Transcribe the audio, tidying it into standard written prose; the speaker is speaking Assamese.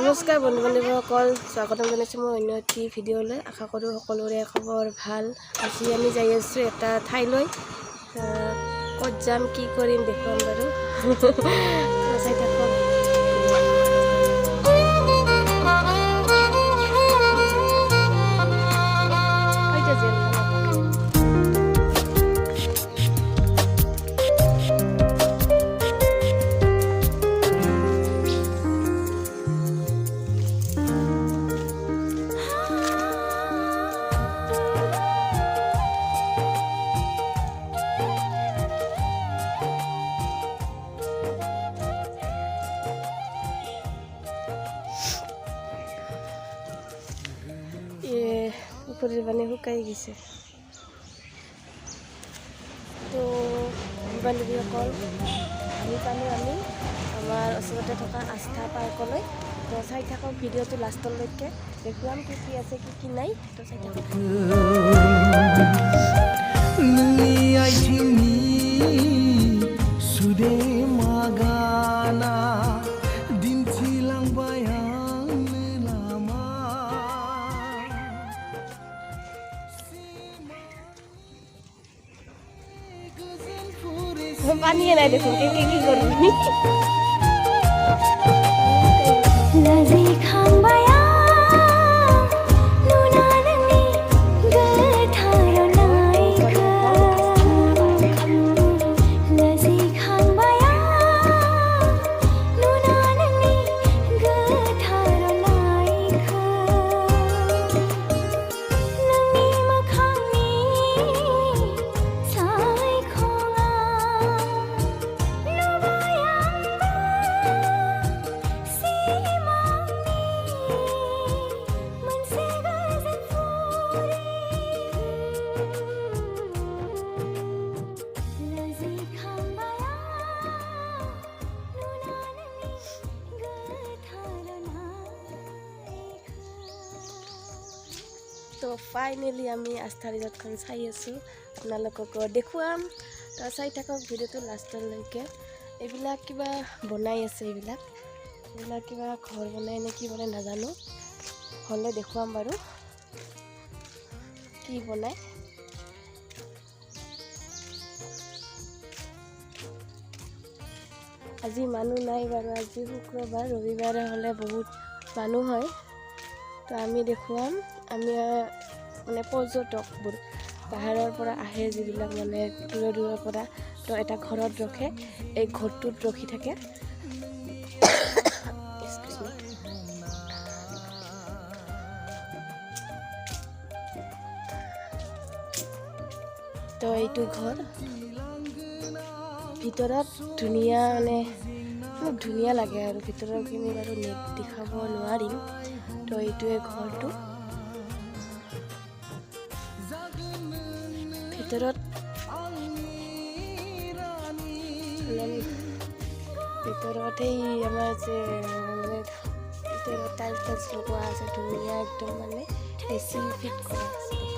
নমস্কাৰ বন্ধু বান্ধৱীসকল, স্বাগতম জনাইছোঁ মই অন্য এটি ভিডিঅ'লৈ। আশা কৰোঁ সকলোৰে খবৰ ভাল। আজি আমি যাই আছোঁ এটা ঠাইলৈ। ক'ত যাম, কি কৰিম দেখুৱাম বাৰু। চাই থাকক। পুখুৰীৰ পানী শুকাই গৈছে। তো বান্ধৱীসকল, আমি আমাৰ ওচৰতে থকা আস্থা পাৰ্কলৈ। তো চাই থাকক ভিডিঅ'টো লাষ্টলৈকে, দেখুৱাম কি কি আছে কি কি নাই। তো চাই থাকক। पानी है ना, देखो की करूँ তো ফাইনেলি আমি আস্থা ৰিজৰ্টখন চাই আছোঁ, আপোনালোকক দেখুৱাম। তো চাই থাকক ভিডিঅ'টো লাষ্টলৈকে। এইবিলাক কিবা বনাই আছে, এইবিলাক কিবা ঘৰ বনাই নে কি বনাই নাজানো, হ'লে দেখুৱাম বাৰু কি বনাই। আজি মানুহ নাই বাৰু, আজি শুক্ৰবাৰ, ৰবিবাৰে হ'লে বহুত মানুহ হয়। তো আমি দেখুৱাম, আমি মানে পৰ্যটকবোৰ পাহাৰৰ পৰা আহে, যিবিলাক মানে দূৰৰ পৰা। তো এটা ঘৰত ৰখে, এই ঘৰটোত ৰখি থাকে। তো এইটো ঘৰ ভিতৰত ধুনীয়া, মানে খুব ধুনীয়া লাগে আৰু ভিতৰৰখিনি বাৰু নেট দেখাব নোৱাৰিম। তো এইটোৱে ঘৰটো। ভিতৰত এই আমাৰ যে মানে ভিতৰত টাইলছ লগোৱা আছে, ধুনীয়া একদম, মানে এচি ফিট কৰা আছে।